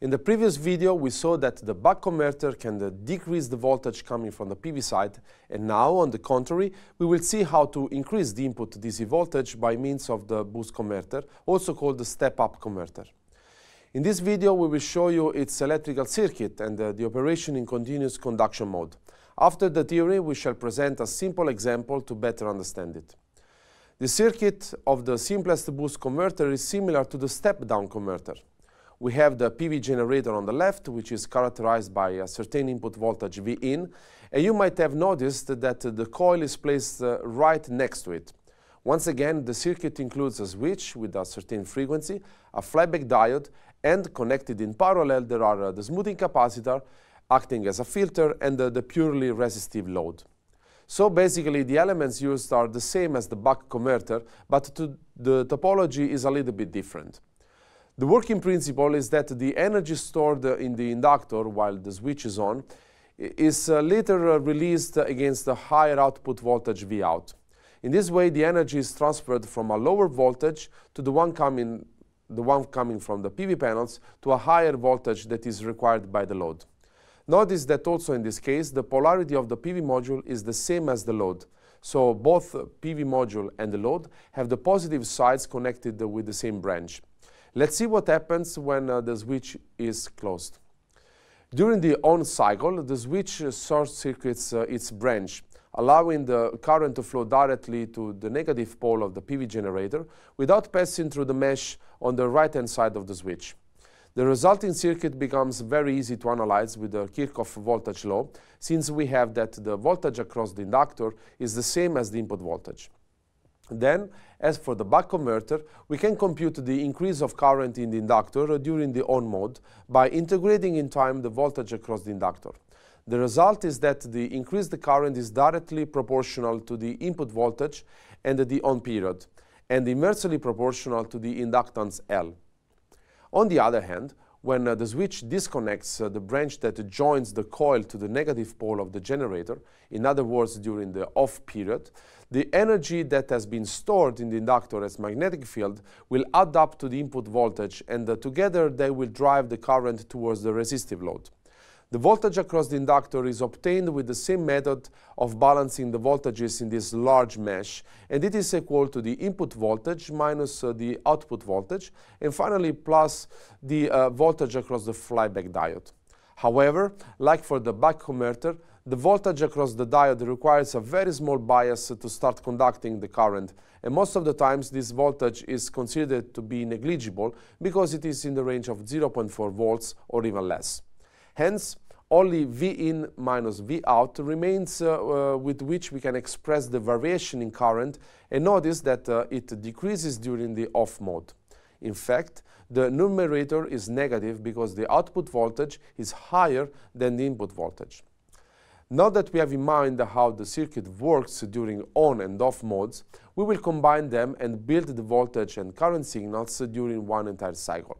In the previous video, we saw that the buck converter can decrease the voltage coming from the PV side, and now, on the contrary, we will see how to increase the input DC voltage by means of the boost converter, also called the step-up converter. In this video, we will show you its electrical circuit and the operation in continuous conduction mode. After the theory, we shall present a simple example to better understand it. The circuit of the simplest boost converter is similar to the step-down converter. We have the PV generator on the left, which is characterized by a certain input voltage Vin, and you might have noticed that the coil is placed right next to it. Once again, the circuit includes a switch with a certain frequency, a flyback diode, and connected in parallel there are the smoothing capacitor acting as a filter and the purely resistive load. So basically the elements used are the same as the buck converter, but the topology is a little bit different. The working principle is that the energy stored in the inductor while the switch is on is later released against the higher output voltage Vout. In this way, the energy is transferred from a lower voltage to the one coming from the PV panels to a higher voltage that is required by the load. Notice that also in this case, the polarity of the PV module is the same as the load. So both PV module and the load have the positive sides connected with the same branch. Let's see what happens when the switch is closed. During the on cycle, the switch short circuits its branch, allowing the current to flow directly to the negative pole of the PV generator without passing through the mesh on the right-hand side of the switch. The resulting circuit becomes very easy to analyze with the Kirchhoff voltage law, since we have that the voltage across the inductor is the same as the input voltage. Then, as for the buck converter, we can compute the increase of current in the inductor during the on mode by integrating in time the voltage across the inductor. The result is that the increased current is directly proportional to the input voltage and the on period, and inversely proportional to the inductance L. On the other hand, when the switch disconnects the branch that joins the coil to the negative pole of the generator, in other words during the off period, the energy that has been stored in the inductor as magnetic field will add up to the input voltage, and together they will drive the current towards the resistive load. The voltage across the inductor is obtained with the same method of balancing the voltages in this large mesh, and it is equal to the input voltage minus the output voltage, and finally plus the voltage across the flyback diode. However, like for the buck converter, the voltage across the diode requires a very small bias to start conducting the current, and most of the times this voltage is considered to be negligible because it is in the range of 0.4 volts or even less. Hence, only Vin minus Vout remains with which we can express the variation in current, and notice that it decreases during the off mode. In fact, the numerator is negative because the output voltage is higher than the input voltage. Now that we have in mind how the circuit works during on and off modes, we will combine them and build the voltage and current signals during one entire cycle.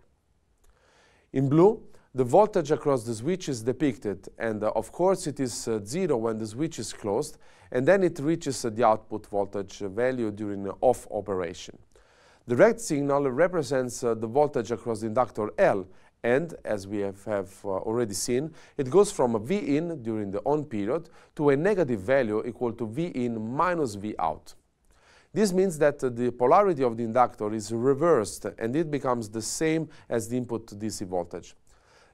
In blue, the voltage across the switch is depicted, and of course it is 0 when the switch is closed, and then it reaches the output voltage value during the off operation. The red signal represents the voltage across the inductor L, and as we have already seen, it goes from a Vin during the on period to a negative value equal to Vin minus Vout. This means that the polarity of the inductor is reversed, and it becomes the same as the input DC voltage.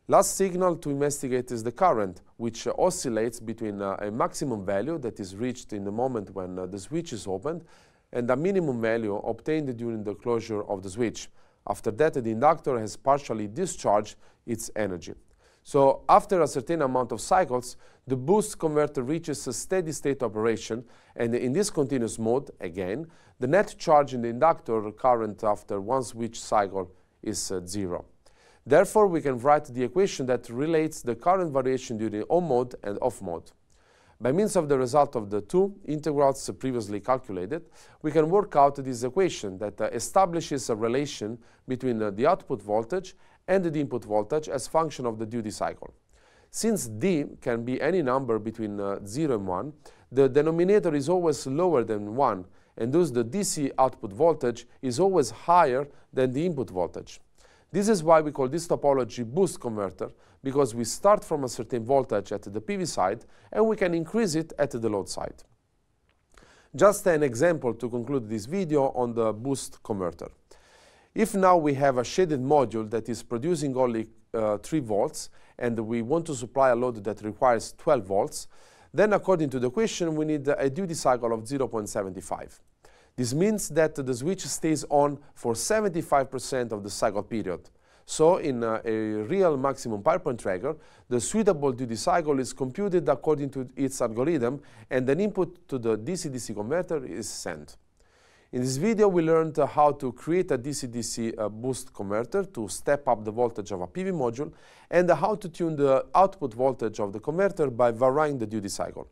Last signal to investigate is the current, which oscillates between a maximum value that is reached in the moment when the switch is opened and a minimum value obtained during the closure of the switch. After that, the inductor has partially discharged its energy. So after a certain amount of cycles, the boost converter reaches a steady state operation, and in this continuous mode, again, the net charge in the inductor current after one switch cycle is 0. Therefore, we can write the equation that relates the current variation during on mode and off mode. By means of the result of the two integrals previously calculated, we can work out this equation that establishes a relation between the output voltage and the input voltage as function of the duty cycle. Since D can be any number between 0 and 1, the denominator is always lower than 1, and thus the DC output voltage is always higher than the input voltage. This is why we call this topology boost converter, because we start from a certain voltage at the PV side and we can increase it at the load side. Just an example to conclude this video on the boost converter. If now we have a shaded module that is producing only 3 volts and we want to supply a load that requires 12 volts, then according to the equation we need a duty cycle of 0.75. This means that the switch stays on for 75% of the cycle period. So in a real maximum power point tracker, the suitable duty cycle is computed according to its algorithm and an input to the DC-DC converter is sent. In this video we learned how to create a DC-DC boost converter to step up the voltage of a PV module and how to tune the output voltage of the converter by varying the duty cycle.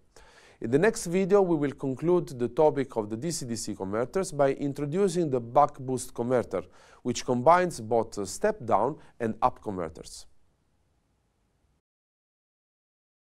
In the next video we will conclude the topic of the DC-DC converters by introducing the buck boost converter, which combines both step down and up converters.